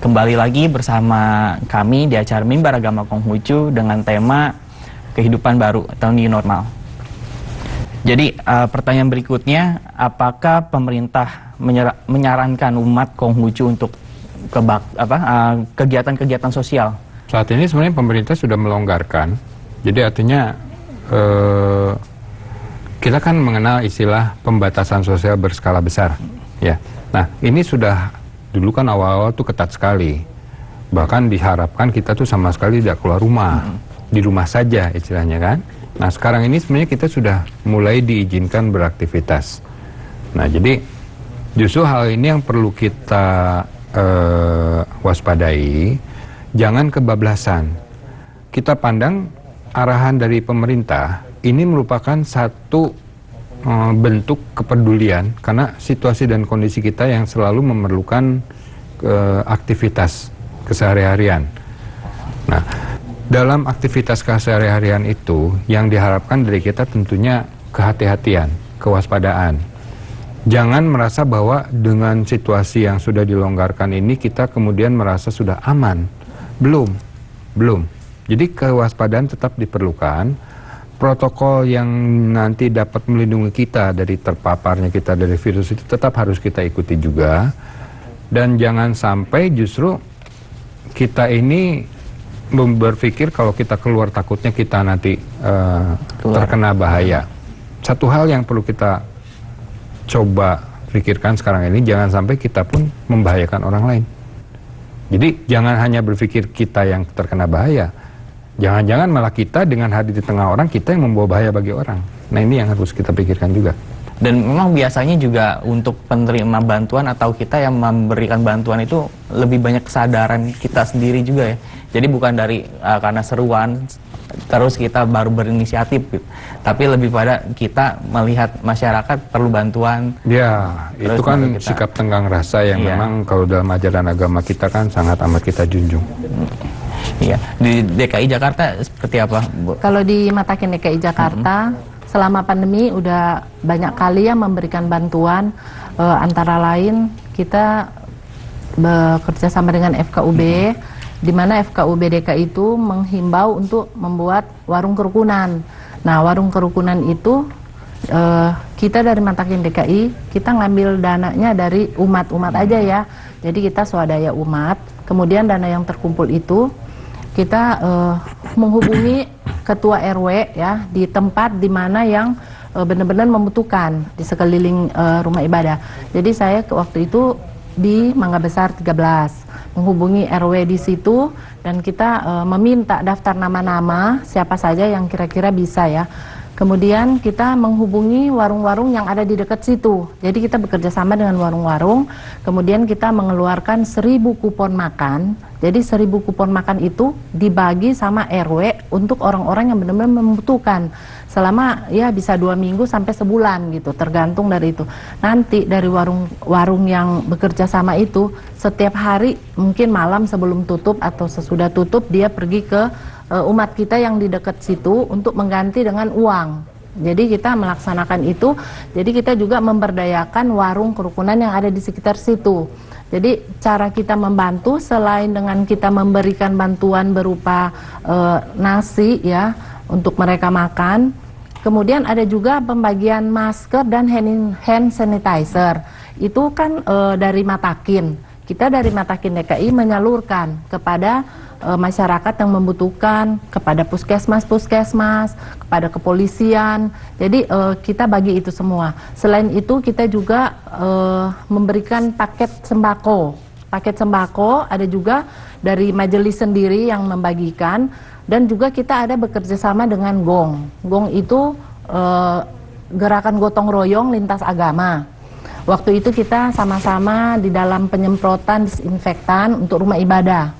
Kembali lagi bersama kami di acara Mimbar Agama Konghucu dengan tema kehidupan baru atau new normal. Jadi pertanyaan berikutnya, apakah pemerintah menyarankan umat Konghucu untuk kegiatan-kegiatan sosial? Saat ini sebenarnya pemerintah sudah melonggarkan. Jadi artinya kita kan mengenal istilah pembatasan sosial berskala besar, ya. Nah, ini sudah dulu kan awal-awal tuh ketat sekali. Bahkan diharapkan kita tuh sama sekali tidak keluar rumah. Di rumah saja istilahnya kan. Nah, sekarang ini sebenarnya kita sudah mulai diizinkan beraktivitas. Nah, jadi justru hal ini yang perlu kita waspadai. Jangan kebablasan. Kita pandang arahan dari pemerintah ini merupakan satu bentuk kepedulian karena situasi dan kondisi kita yang selalu memerlukan aktivitas keseharian. Nah, dalam aktivitas keseharian itu yang diharapkan dari kita tentunya kehati-hatian, kewaspadaan. Jangan merasa bahwa dengan situasi yang sudah dilonggarkan ini kita kemudian merasa sudah aman. Belum. Jadi kewaspadaan tetap diperlukan. Protokol yang nanti dapat melindungi kita dari terpaparnya kita dari virus itu tetap harus kita ikuti juga. Dan jangan sampai justru kita ini berpikir kalau kita keluar takutnya kita nanti terkena bahaya. Satu hal yang perlu kita coba pikirkan sekarang ini, jangan sampai kita pun membahayakan orang lain. Jadi jangan hanya berpikir kita yang terkena bahaya. Jangan-jangan malah kita dengan hadir di tengah orang, kita yang membawa bahaya bagi orang. Nah, ini yang harus kita pikirkan juga. Dan memang biasanya juga untuk penerima bantuan atau kita yang memberikan bantuan itu lebih banyak kesadaran kita sendiri juga ya. Jadi bukan dari karena seruan terus kita baru berinisiatif gitu. Tapi lebih pada kita melihat masyarakat perlu bantuan. Ya, itu kan sikap tenggang rasa yang memang kalau dalam ajaran agama kita kan sangat amat kita junjung. Iya, di DKI Jakarta seperti apa, Bu? Kalau di Matakin DKI Jakarta, selama pandemi udah banyak kali ya memberikan bantuan, antara lain kita bekerja sama dengan FKUB, di mana FKUB DKI itu menghimbau untuk membuat warung kerukunan. Nah, warung kerukunan itu kita dari Matakin DKI, kita ngambil dananya dari umat-umat aja ya. Jadi kita swadaya umat, kemudian dana yang terkumpul itu kita menghubungi ketua RW ya di tempat di mana yang benar-benar membutuhkan di sekeliling rumah ibadah. Jadi saya waktu itu di Mangga Besar 13 menghubungi RW di situ dan kita meminta daftar nama-nama siapa saja yang kira-kira bisa ya. Kemudian kita menghubungi warung-warung yang ada di dekat situ. Jadi kita bekerja sama dengan warung-warung. Kemudian kita mengeluarkan 1000 kupon makan. Jadi 1000 kupon makan itu dibagi sama RW untuk orang-orang yang benar-benar membutuhkan. Selama ya bisa 2 minggu sampai sebulan gitu, tergantung dari itu. Nanti dari warung-warung yang bekerja sama itu, setiap hari mungkin malam sebelum tutup atau sesudah tutup dia pergi ke umat kita yang di dekat situ untuk mengganti dengan uang. Jadi kita melaksanakan itu. Jadi kita juga memberdayakan warung kerukunan yang ada di sekitar situ. Jadi cara kita membantu selain dengan kita memberikan bantuan berupa nasi ya untuk mereka makan. Kemudian ada juga pembagian masker dan hand sanitizer. Itu kan dari Matakin. Kita dari Matakin DKI menyalurkan kepada masyarakat yang membutuhkan, kepada puskesmas, kepada kepolisian. Jadi kita bagi itu semua. Selain itu kita juga memberikan paket sembako. Paket sembako ada juga dari majelis sendiri yang membagikan, dan juga kita ada bekerja sama dengan GONG. GONG itu gerakan gotong royong lintas agama. Waktu itu kita sama-sama di dalam penyemprotan disinfektan untuk rumah ibadah.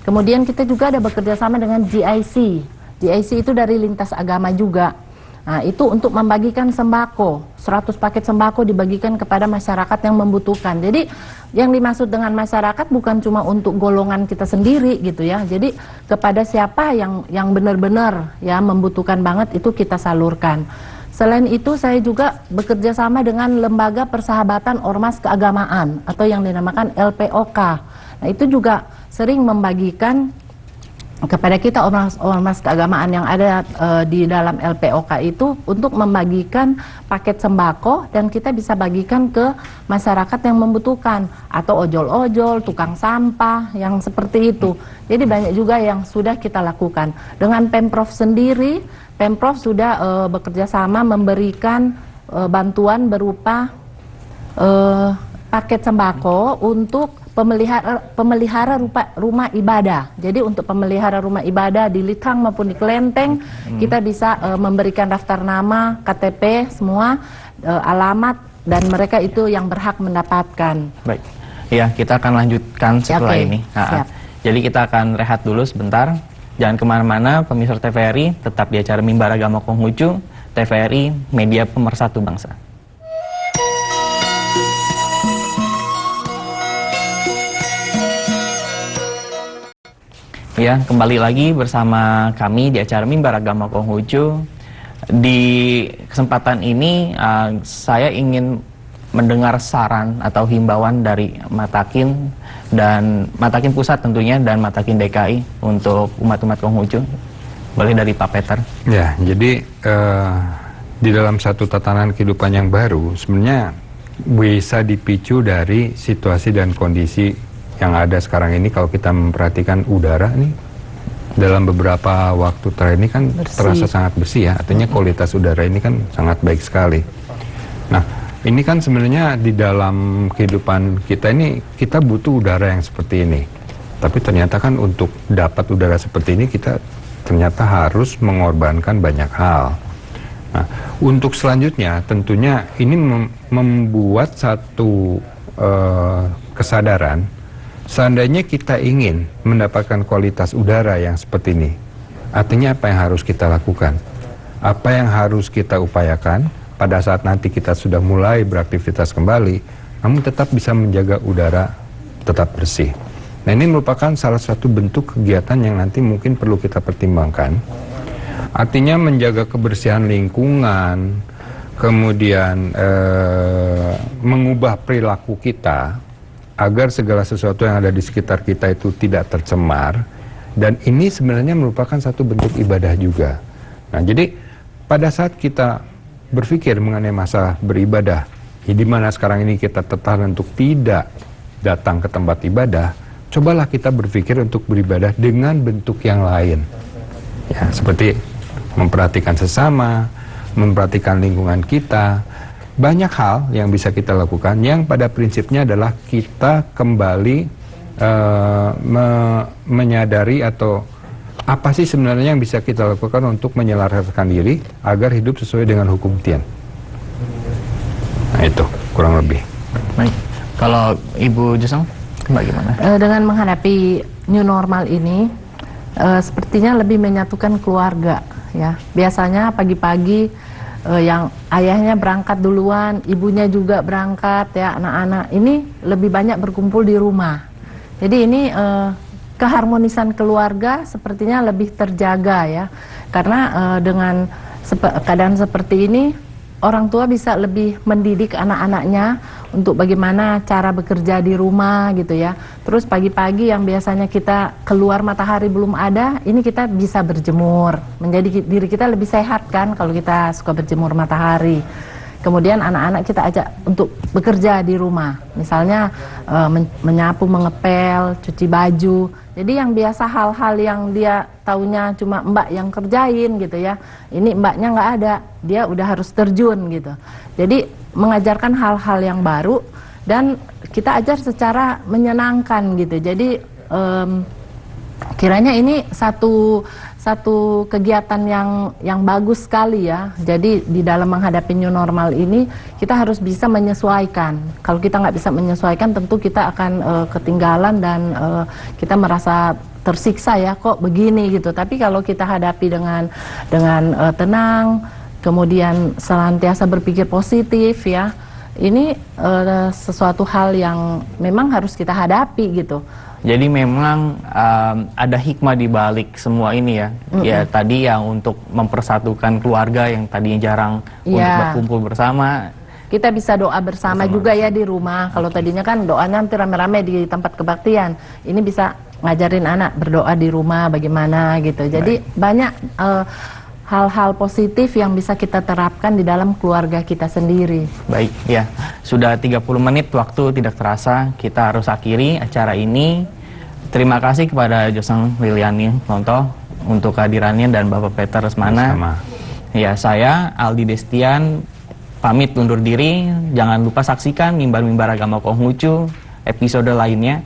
Kemudian kita juga ada bekerja sama dengan GIC. GIC itu dari lintas agama juga. Nah, itu untuk membagikan sembako. 100 paket sembako dibagikan kepada masyarakat yang membutuhkan. Jadi yang dimaksud dengan masyarakat bukan cuma untuk golongan kita sendiri gitu ya. Jadi kepada siapa yang benar-benar ya membutuhkan banget itu kita salurkan. Selain itu saya juga bekerja sama dengan Lembaga Persahabatan Ormas Keagamaan atau yang dinamakan LPOK. Nah, itu juga sering membagikan kepada kita ormas keagamaan yang ada di dalam LPOK itu untuk membagikan paket sembako, dan kita bisa bagikan ke masyarakat yang membutuhkan, atau ojol-ojol, tukang sampah yang seperti itu. Jadi banyak juga yang sudah kita lakukan. Dengan Pemprov sendiri, Pemprov sudah bekerja sama memberikan bantuan berupa paket sembako untuk pemelihara rumah ibadah. Jadi untuk pemelihara rumah ibadah di Litang maupun di Kelenteng, kita bisa memberikan daftar nama, KTP, semua alamat, dan mereka itu yang berhak mendapatkan. Baik, ya kita akan lanjutkan setelah ini. Siap. Jadi kita akan rehat dulu sebentar. Jangan kemana-mana, pemirsa TVRI, tetap di acara Mimbar Agama Konghucu, TVRI, media pemersatu bangsa. Ya, kembali lagi bersama kami di acara Mimbar Agama Konghucu. Di kesempatan ini saya ingin mendengar saran atau himbauan dari Matakin dan Matakin Pusat tentunya, dan Matakin DKI untuk umat-umat Konghucu. Boleh dari Pak Peter. Ya, jadi di dalam satu tatanan kehidupan yang baru sebenarnya bisa dipicu dari situasi dan kondisi yang ada sekarang ini. Kalau kita memperhatikan udara nih dalam beberapa waktu terakhir ini kan terasa sangat bersih ya, artinya kualitas udara ini kan sangat baik sekali. Nah, ini kan sebenarnya di dalam kehidupan kita ini kita butuh udara yang seperti ini, tapi ternyata kan untuk dapat udara seperti ini kita ternyata harus mengorbankan banyak hal. Nah, untuk selanjutnya tentunya ini membuat satu kesadaran. Seandainya kita ingin mendapatkan kualitas udara yang seperti ini, artinya apa yang harus kita lakukan? Apa yang harus kita upayakan pada saat nanti kita sudah mulai beraktivitas kembali, namun tetap bisa menjaga udara tetap bersih. Nah, ini merupakan salah satu bentuk kegiatan yang nanti mungkin perlu kita pertimbangkan. Artinya menjaga kebersihan lingkungan, kemudian mengubah perilaku kita, agar segala sesuatu yang ada di sekitar kita itu tidak tercemar, dan ini sebenarnya merupakan satu bentuk ibadah juga. Nah, jadi pada saat kita berpikir mengenai masalah beribadah, di mana sekarang ini kita tertahan untuk tidak datang ke tempat ibadah, cobalah kita berpikir untuk beribadah dengan bentuk yang lain. Ya, seperti memperhatikan sesama, memperhatikan lingkungan kita. Banyak hal yang bisa kita lakukan yang pada prinsipnya adalah kita kembali menyadari atau apa sih sebenarnya yang bisa kita lakukan untuk menyelaraskan diri agar hidup sesuai dengan hukum Tian. Nah, itu kurang lebih. Baik, kalau Ibu Jusang bagaimana? Dengan menghadapi new normal ini, sepertinya lebih menyatukan keluarga ya. Biasanya pagi-pagi yang ayahnya berangkat duluan, ibunya juga berangkat ya, anak-anak ini lebih banyak berkumpul di rumah. Jadi ini keharmonisan keluarga sepertinya lebih terjaga ya, karena dengan keadaan seperti ini orang tua bisa lebih mendidik anak-anaknya untuk bagaimana cara bekerja di rumah gitu ya. Terus pagi-pagi yang biasanya kita keluar matahari belum ada, ini kita bisa berjemur. Menjadi diri kita lebih sehat kan kalau kita suka berjemur matahari. Kemudian anak-anak kita ajak untuk bekerja di rumah. Misalnya menyapu, mengepel, cuci baju. Jadi yang biasa hal-hal yang dia taunya cuma mbak yang kerjain gitu ya. Ini mbaknya nggak ada, dia udah harus terjun gitu. Jadi mengajarkan hal-hal yang baru dan kita ajar secara menyenangkan gitu. Jadi kiranya ini satu kegiatan yang bagus sekali ya. Jadi di dalam menghadapi new normal ini kita harus bisa menyesuaikan. Kalau kita nggak bisa menyesuaikan, tentu kita akan ketinggalan dan kita merasa tersiksa ya, kok begini gitu. Tapi kalau kita hadapi dengan tenang, kemudian senantiasa berpikir positif ya, ini sesuatu hal yang memang harus kita hadapi gitu. Jadi memang ada hikmah di balik semua ini ya. Ya tadi yang untuk mempersatukan keluarga yang tadinya jarang untuk berkumpul bersama, kita bisa doa bersama juga ya di rumah. Kalau tadinya kan doanya nanti rame-rame di tempat kebaktian, ini bisa ngajarin anak berdoa di rumah bagaimana gitu. Jadi banyak hal-hal positif yang bisa kita terapkan di dalam keluarga kita sendiri. Baik, ya. Sudah 30 menit waktu tidak terasa, kita harus akhiri acara ini. Terima kasih kepada Josang Liliani Lonto untuk kehadirannya dan Bapak Peter Resmana. Sama. Ya, saya Aldi Destian pamit undur diri. Jangan lupa saksikan Mimbar-Mimbar Agama Konghucu episode lainnya.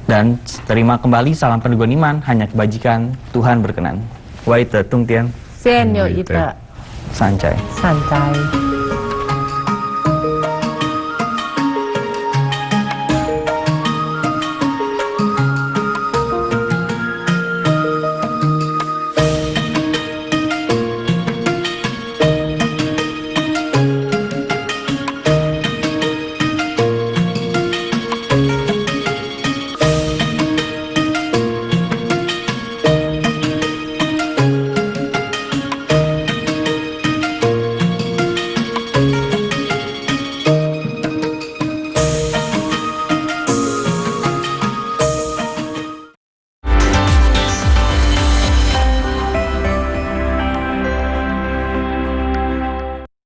Dan terima kembali salam Peneguhan Iman, hanya kebajikan, Tuhan berkenan. Waite Tung Tian. Sen yo ita Sancai. santai.